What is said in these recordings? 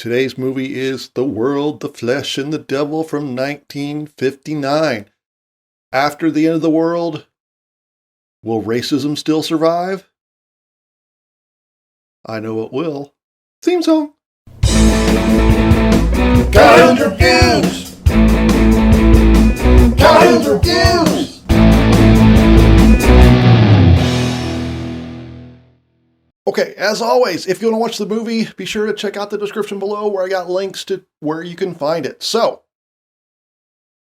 Today's movie is The World, the Flesh, and the Devil from 1959. After the end of the world, will racism still survive? I know it will. Theme song. Kyle's Reviews! Kyle's Reviews! Okay, as always, if you want to watch the movie, be sure to check out the description below where I got links to where you can find it. So,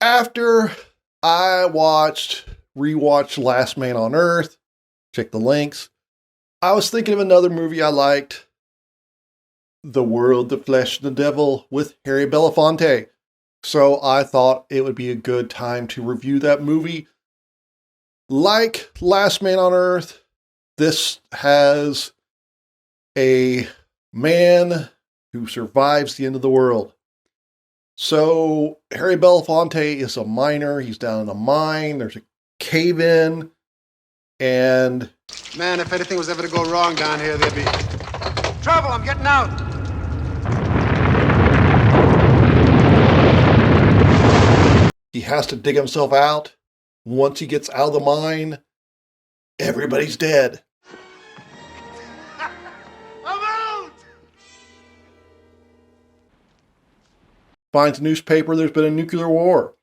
after I rewatched Last Man on Earth, check the links, I was thinking of another movie I liked, The World, the Flesh, and the Devil with Harry Belafonte. So I thought it would be a good time to review that movie. Like Last Man on Earth, this has a man who survives the end of the world. So Harry Belafonte is a miner. He's down in a mine. There's a cave-in. And man, if anything was ever to go wrong down here, there'd be trouble. I'm getting out. he has to dig himself out. Once he gets out of the mine, everybody's dead. I'm out! Finds a newspaper, there's been a nuclear war.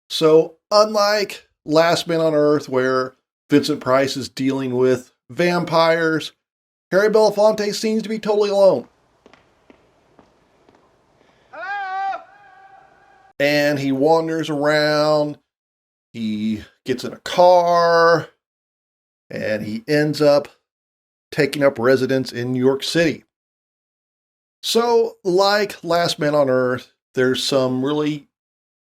So unlike Last Man on Earth, where Vincent Price is dealing with vampires, Harry Belafonte seems to be totally alone. Hello? And he wanders around, he gets in a car, and he ends up taking up residence in New York City. So, like Last Man on Earth, there's some really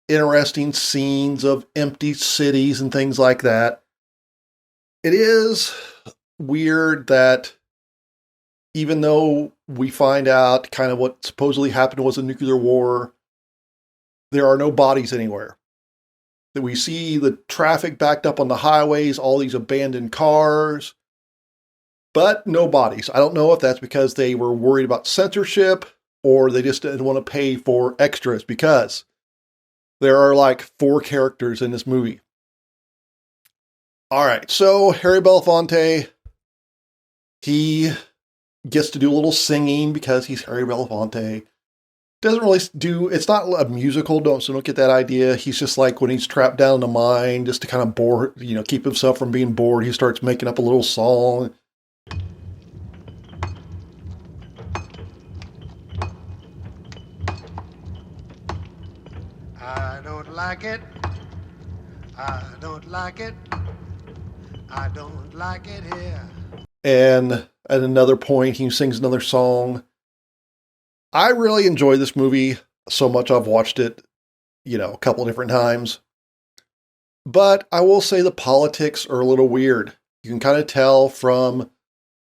interesting scenes of empty cities and things like that. It is weird that even though we find out kind of what supposedly happened was a nuclear war, there are no bodies anywhere. That we see the traffic backed up on the highways, all these abandoned cars, but no bodies. I don't know if that's because they were worried about censorship or they just didn't want to pay for extras, because there are like 4 characters in this movie. All right, so Harry Belafonte, he gets to do a little singing because he's Harry Belafonte. Doesn't really do, it's not a musical, so don't get that idea. He's just like when he's trapped down in the mine, just to kind of bore, keep himself from being bored, he starts making up a little song. I don't like it. I don't like it. I don't like it here. And at another point, he sings another song. I really enjoy this movie so much I've watched it, a couple different times. But I will say the politics are a little weird. You can kind of tell from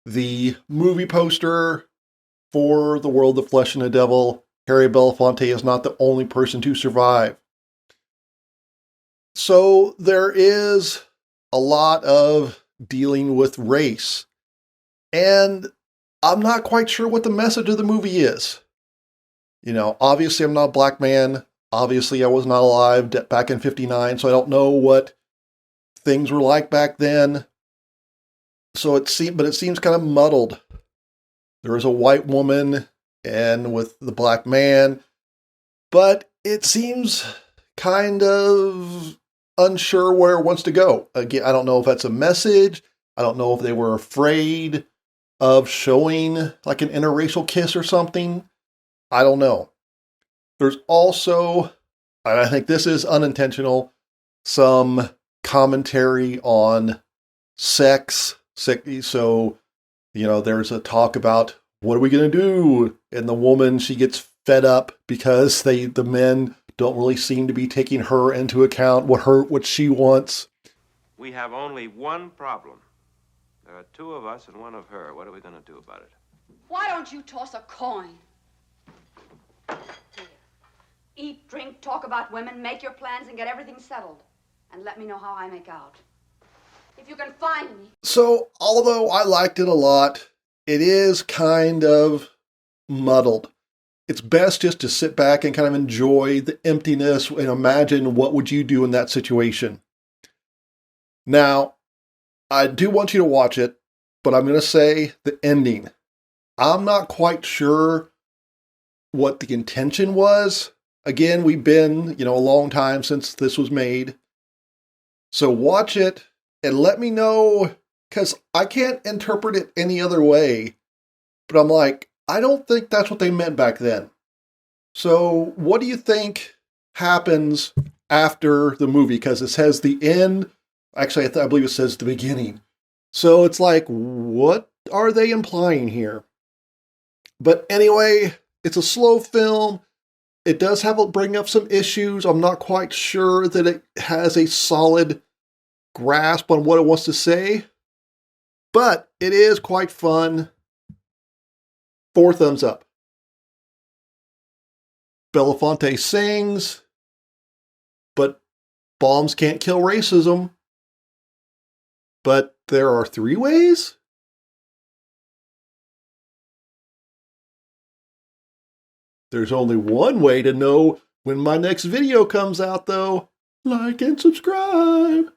the movie poster for The World, the Flesh, and the Devil, Harry Belafonte is not the only person to survive. So there is a lot of dealing with race. And I'm not quite sure what the message of the movie is. Obviously I'm not a black man. Obviously I was not alive back in 59, so I don't know what things were like back then. So it seems kind of muddled. There is a white woman and with the black man, but it seems kind of unsure where it wants to go. Again, I don't know if that's a message. I don't know if they were afraid of showing like an interracial kiss or something. I don't know. There's also, and I think this is unintentional, some commentary on sex. So, there's a talk about what are we going to do? And the woman, she gets fed up because the men don't really seem to be taking her into account, what she wants. We have only one problem. There are 2 of us and 1 of her. What are we going to do about it? Why don't you toss a coin? Here. Eat, drink, talk about women, make your plans, and get everything settled. And let me know how I make out. If you can find me. So, although I liked it a lot, it is kind of muddled. it's best just to sit back and kind of enjoy the emptiness and imagine what would you do in that situation. Now, I do want you to watch it, but I'm going to say the ending. I'm not quite sure what the intention was. Again, we've been, a long time since this was made. So watch it and let me know, because I can't interpret it any other way. But I'm like, I don't think that's what they meant back then. So what do you think happens after the movie? Because it says the end. Actually, I believe it says the beginning. So it's like, what are they implying here? But anyway, it's a slow film. It does bring up some issues. I'm not quite sure that it has a solid grasp on what it wants to say. But it is quite fun. 4 thumbs up. Belafonte sings, but bombs can't kill racism. But there are 3 ways? There's only one way to know when my next video comes out, though. Like and subscribe.